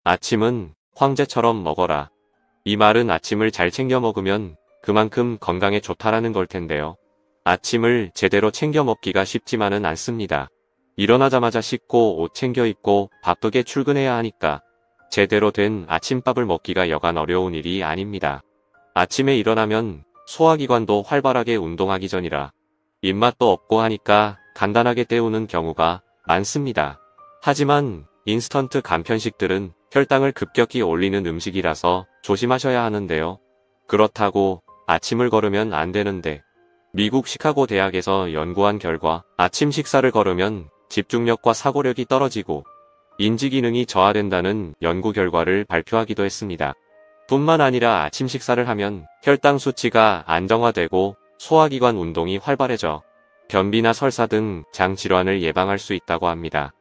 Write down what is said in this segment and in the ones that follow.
아침은 황제처럼 먹어라. 이 말은 아침을 잘 챙겨 먹으면 그만큼 건강에 좋다라는 걸 텐데요. 아침을 제대로 챙겨 먹기가 쉽지만은 않습니다. 일어나자마자 씻고 옷 챙겨 입고 바쁘게 출근해야 하니까 제대로 된 아침밥을 먹기가 여간 어려운 일이 아닙니다. 아침에 일어나면 소화기관도 활발하게 운동하기 전이라 입맛도 없고 하니까 간단하게 때우는 경우가 많습니다. 하지만 인스턴트 간편식들은 혈당을 급격히 올리는 음식이라서 조심하셔야 하는데요. 그렇다고 아침을 거르면 안 되는데 미국 시카고 대학에서 연구한 결과 아침 식사를 거르면 집중력과 사고력이 떨어지고 인지기능이 저하된다는 연구 결과를 발표하기도 했습니다. 뿐만 아니라 아침 식사를 하면 혈당 수치가 안정화되고 소화기관 운동이 활발해져 변비나 설사 등 장 질환을 예방할 수 있다고 합니다.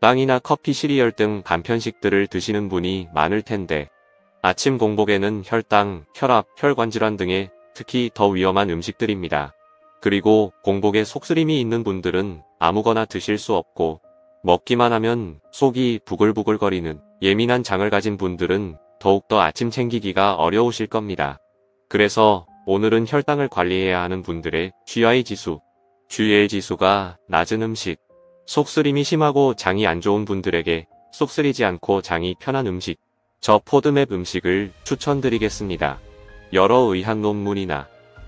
빵이나 커피, 시리얼 등 간편식들을 드시는 분이 많을 텐데 아침 공복에는 혈당, 혈압, 혈관 질환 등의 특히 더 위험한 음식들입니다. 그리고 공복에 속쓰림이 있는 분들은 아무거나 드실 수 없고 먹기만 하면 속이 부글부글거리는 예민한 장을 가진 분들은 더욱더 아침 챙기기가 어려우실 겁니다. 그래서 오늘은 혈당을 관리해야 하는 분들의 GI 지수, GL 지수가 낮은 음식, 속쓰림이 심하고 장이 안 좋은 분들에게 속쓰리지 않고 장이 편한 음식, 저 포드맵 음식을 추천드리겠습니다. 여러 의학 논문이나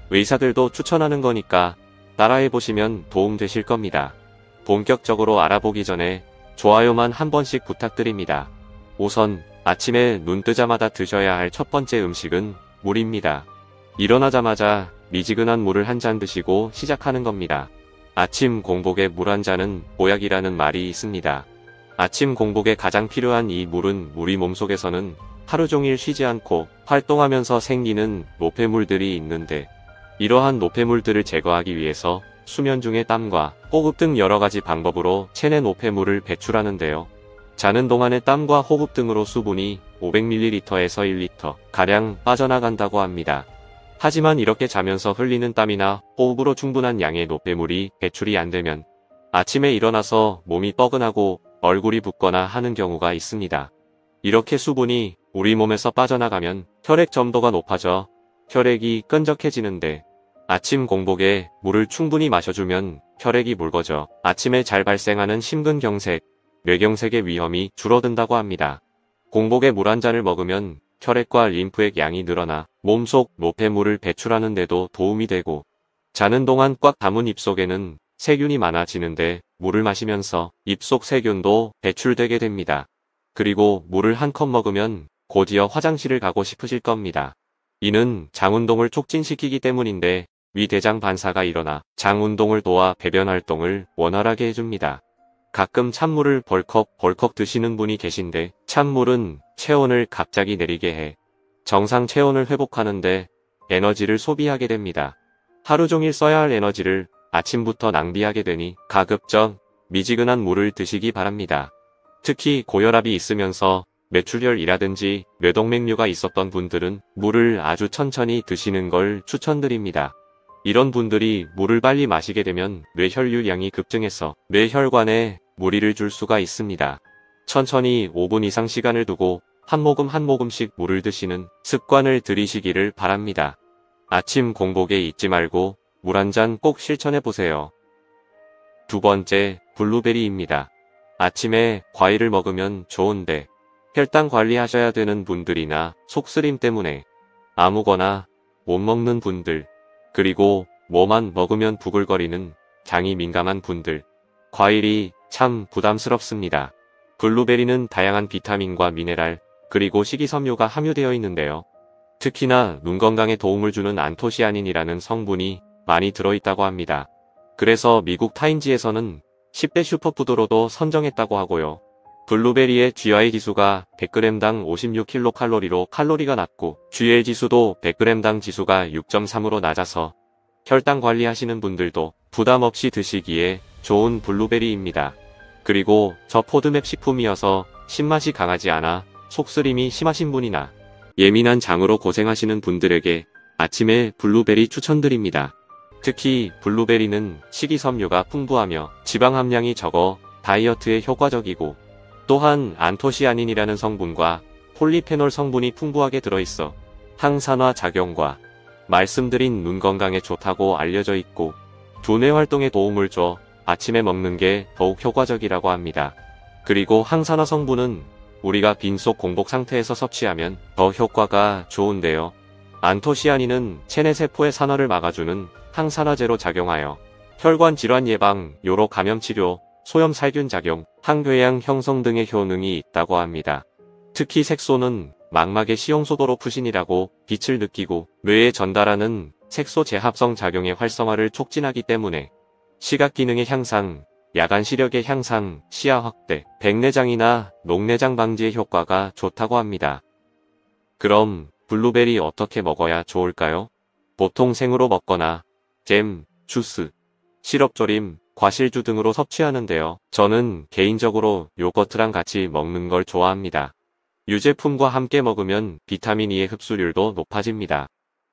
의사들도 추천하는 거니까 따라해보시면 도움되실 겁니다. 본격적으로 알아보기 전에 좋아요만 한 번씩 부탁드립니다. 우선 아침에 눈 뜨자마자 드셔야 할 첫 번째 음식은 물입니다. 일어나자마자 미지근한 물을 한 잔 드시고 시작하는 겁니다. 아침 공복에 물 한 잔은 보약이라는 말이 있습니다. 아침 공복에 가장 필요한 이 물은 우리 몸속에서는 하루 종일 쉬지 않고 활동하면서 생기는 노폐물들이 있는데 이러한 노폐물들을 제거하기 위해서 수면 중의 땀과 호흡 등 여러가지 방법으로 체내 노폐물을 배출하는데요. 자는 동안의 땀과 호흡 등으로 수분이 500ml에서 1L 가량 빠져나간다고 합니다. 하지만 이렇게 자면서 흘리는 땀이나 호흡으로 충분한 양의 노폐물이 배출이 안 되면 아침에 일어나서 몸이 뻐근하고 얼굴이 붓거나 하는 경우가 있습니다. 이렇게 수분이 우리 몸에서 빠져나가면 혈액 점도가 높아져 혈액이 끈적해지는데 아침 공복에 물을 충분히 마셔주면 혈액이 묽어져 아침에 잘 발생하는 심근경색, 뇌경색의 위험이 줄어든다고 합니다. 공복에 물 한 잔을 먹으면 혈액과 림프의 양이 늘어나 몸속 노폐물을 배출하는 데도 도움이 되고 자는 동안 꽉 담은 입속에는 세균이 많아지는데 물을 마시면서 입속 세균도 배출되게 됩니다. 그리고 물을 한 컵 먹으면 곧이어 화장실을 가고 싶으실 겁니다. 이는 장운동을 촉진시키기 때문인데 위대장 반사가 일어나 장운동을 도와 배변 활동을 원활하게 해줍니다. 가끔 찬물을 벌컥 드시는 분이 계신데 찬물은 체온을 갑자기 내리게 해 정상 체온을 회복하는데 에너지를 소비하게 됩니다. 하루 종일 써야 할 에너지를 아침부터 낭비하게 되니 가급적 미지근한 물을 드시기 바랍니다. 특히 고혈압이 있으면서 메출혈이라든지 뇌동맥류가 있었던 분들은 물을 아주 천천히 드시는 걸 추천드립니다. 이런 분들이 물을 빨리 마시게 되면 뇌혈류량이 급증해서 뇌혈관에 무리를 줄 수가 있습니다. 천천히 5분 이상 시간을 두고 한 모금 한 모금씩 물을 드시는 습관을 들이시기를 바랍니다. 아침 공복에 잊지 말고 물 한 잔 꼭 실천해 보세요. 두 번째, 블루베리입니다. 아침에 과일을 먹으면 좋은데 혈당 관리하셔야 되는 분들이나 속쓰림 때문에 아무거나 못 먹는 분들, 그리고 뭐만 먹으면 부글거리는 장이 민감한 분들, 과일이 참 부담스럽습니다. 블루베리는 다양한 비타민과 미네랄, 그리고 식이섬유가 함유되어 있는데요. 특히나 눈 건강에 도움을 주는 안토시아닌이라는 성분이 많이 들어있다고 합니다. 그래서 미국 타임지에서는 10대 슈퍼푸드로도 선정했다고 하고요. 블루베리의 GI 지수가 100g당 56kcal로 칼로리가 낮고 GL 지수도 100g당 지수가 6.3으로 낮아서 혈당 관리하시는 분들도 부담 없이 드시기에 좋은 블루베리입니다. 그리고 저 포드맵 식품이어서 신맛이 강하지 않아 속쓰림이 심하신 분이나 예민한 장으로 고생하시는 분들에게 아침에 블루베리 추천드립니다. 특히 블루베리는 식이섬유가 풍부하며 지방 함량이 적어 다이어트에 효과적이고 또한 안토시아닌이라는 성분과 폴리페놀 성분이 풍부하게 들어있어 항산화 작용과 말씀드린 눈 건강에 좋다고 알려져 있고 두뇌 활동에 도움을 줘 아침에 먹는 게 더욱 효과적이라고 합니다. 그리고 항산화 성분은 우리가 빈속 공복 상태에서 섭취하면 더 효과가 좋은데요. 안토시아닌은 체내세포의 산화를 막아주는 항산화제로 작용하여 혈관 질환 예방, 요로 감염 치료, 소염 살균 작용, 항궤양 형성 등의 효능이 있다고 합니다. 특히 색소는 망막의 시용소도로 푸신이라고 빛을 느끼고 뇌에 전달하는 색소 재합성 작용의 활성화를 촉진하기 때문에 시각 기능의 향상, 야간 시력의 향상, 시야 확대, 백내장이나 녹내장 방지에 효과가 좋다고 합니다. 그럼 블루베리 어떻게 먹어야 좋을까요? 보통 생으로 먹거나 잼, 주스, 시럽 조림, 과실주 등으로 섭취하는데요. 저는 개인적으로 요거트랑 같이 먹는 걸 좋아합니다. 유제품과 함께 먹으면 비타민 E의 흡수율도 높아집니다.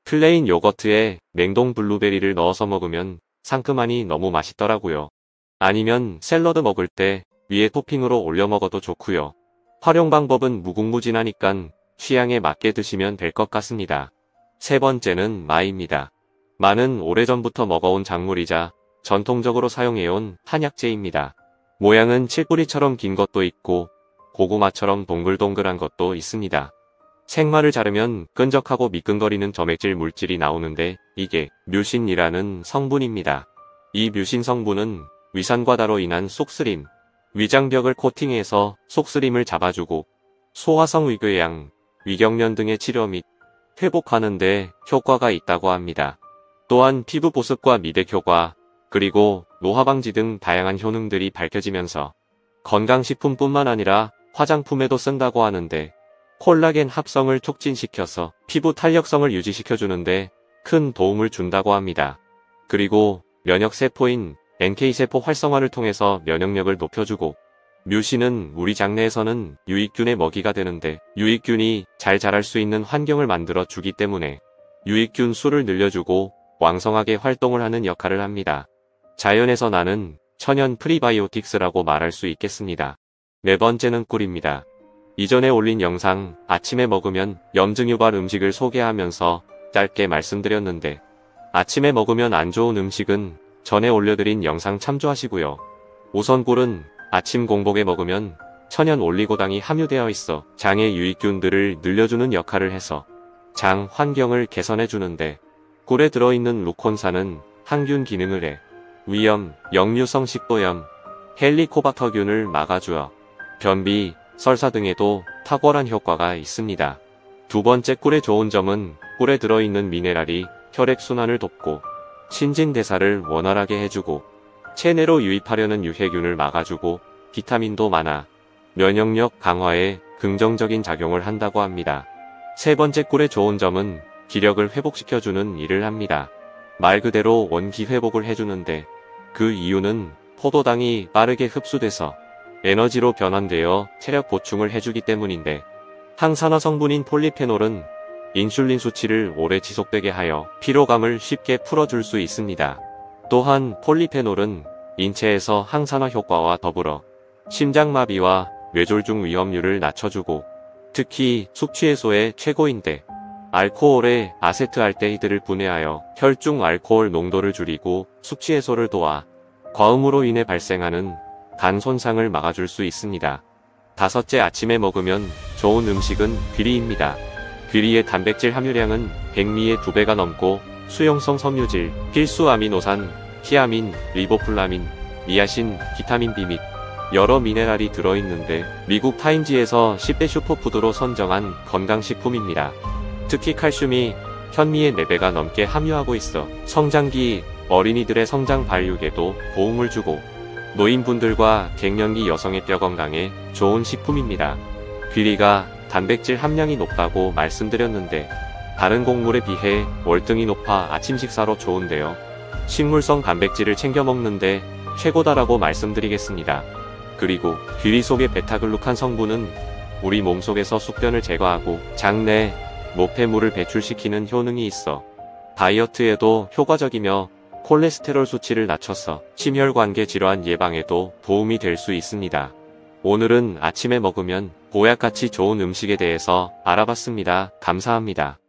플레인 요거트에 냉동 블루베리를 넣어서 먹으면 상큼하니 너무 맛있더라고요. 아니면 샐러드 먹을 때 위에 토핑으로 올려 먹어도 좋고요. 활용 방법은 무궁무진하니깐 취향에 맞게 드시면 될 것 같습니다. 세 번째는 마입니다. 마는 오래전부터 먹어온 작물이자 전통적으로 사용해온 한약재입니다. 모양은 칠뿌리처럼 긴 것도 있고 고구마처럼 동글동글한 것도 있습니다. 생마를 자르면 끈적하고 미끈거리는 점액질 물질이 나오는데 이게 뮤신이라는 성분입니다. 이 뮤신 성분은 위산과다로 인한 속쓰림, 위장벽을 코팅해서 속쓰림을 잡아주고 소화성 위궤양, 위경련 등의 치료 및 회복하는 데 효과가 있다고 합니다. 또한 피부 보습과 미백 효과, 그리고 노화 방지 등 다양한 효능들이 밝혀지면서 건강식품뿐만 아니라 화장품에도 쓴다고 하는데 콜라겐 합성을 촉진시켜서 피부 탄력성을 유지시켜주는데 큰 도움을 준다고 합니다. 그리고 면역세포인 NK세포 활성화를 통해서 면역력을 높여주고 뮤신은 우리 장내에서는 유익균의 먹이가 되는데 유익균이 잘 자랄 수 있는 환경을 만들어 주기 때문에 유익균 수를 늘려주고 왕성하게 활동을 하는 역할을 합니다. 자연에서 나는 천연 프리바이오틱스라고 말할 수 있겠습니다. 네 번째는 꿀입니다. 이전에 올린 영상 아침에 먹으면 염증 유발 음식을 소개하면서 짧게 말씀드렸는데 아침에 먹으면 안 좋은 음식은 전에 올려드린 영상 참조하시고요. 우선 꿀은 아침 공복에 먹으면 천연 올리고당이 함유되어 있어 장의 유익균들을 늘려주는 역할을 해서 장 환경을 개선해주는데 꿀에 들어있는 루콘산은 항균 기능을 해 위염, 역류성 식도염, 헬리코박터균을 막아주어 변비, 설사 등에도 탁월한 효과가 있습니다. 두 번째 꿀의 좋은 점은 꿀에 들어있는 미네랄이 혈액순환을 돕고 신진대사를 원활하게 해주고 체내로 유입하려는 유해균을 막아주고 비타민도 많아 면역력 강화에 긍정적인 작용을 한다고 합니다. 세 번째 꿀의 좋은 점은 기력을 회복시켜주는 일을 합니다. 말 그대로 원기 회복을 해주는데 그 이유는 포도당이 빠르게 흡수돼서 에너지로 변환되어 체력 보충을 해주기 때문인데 항산화 성분인 폴리페놀은 인슐린 수치를 오래 지속되게 하여 피로감을 쉽게 풀어줄 수 있습니다. 또한 폴리페놀은 인체에서 항산화 효과와 더불어 심장마비와 뇌졸중 위험률을 낮춰주고 특히 숙취 해소에 최고인데 알코올의 아세트알데히드를 분해하여 혈중 알코올 농도를 줄이고 숙취 해소를 도와 과음으로 인해 발생하는 간 손상을 막아줄 수 있습니다. 다섯째, 아침에 먹으면 좋은 음식은 귀리입니다. 귀리의 단백질 함유량은 백미의 2배가 넘고 수용성 섬유질, 필수 아미노산, 티아민, 리보플라민, 니아신, 비타민 B 및 여러 미네랄이 들어있는데 미국 타임지에서 10대 슈퍼푸드로 선정한 건강식품입니다. 특히 칼슘이 현미의 4배가 넘게 함유하고 있어 성장기 어린이들의 성장 발육에도 도움을 주고 노인분들과 갱년기 여성의 뼈 건강에 좋은 식품입니다. 귀리가 단백질 함량이 높다고 말씀드렸는데 다른 곡물에 비해 월등히 높아 아침 식사로 좋은데요. 식물성 단백질을 챙겨 먹는데 최고다라고 말씀드리겠습니다. 그리고 귀리 속의 베타글루칸 성분은 우리 몸속에서 숙변을 제거하고 장내 노폐물을 배출시키는 효능이 있어 다이어트에도 효과적이며 콜레스테롤 수치를 낮춰서 심혈관계 질환 예방에도 도움이 될 수 있습니다. 오늘은 아침에 먹으면 보약같이 좋은 음식에 대해서 알아봤습니다. 감사합니다.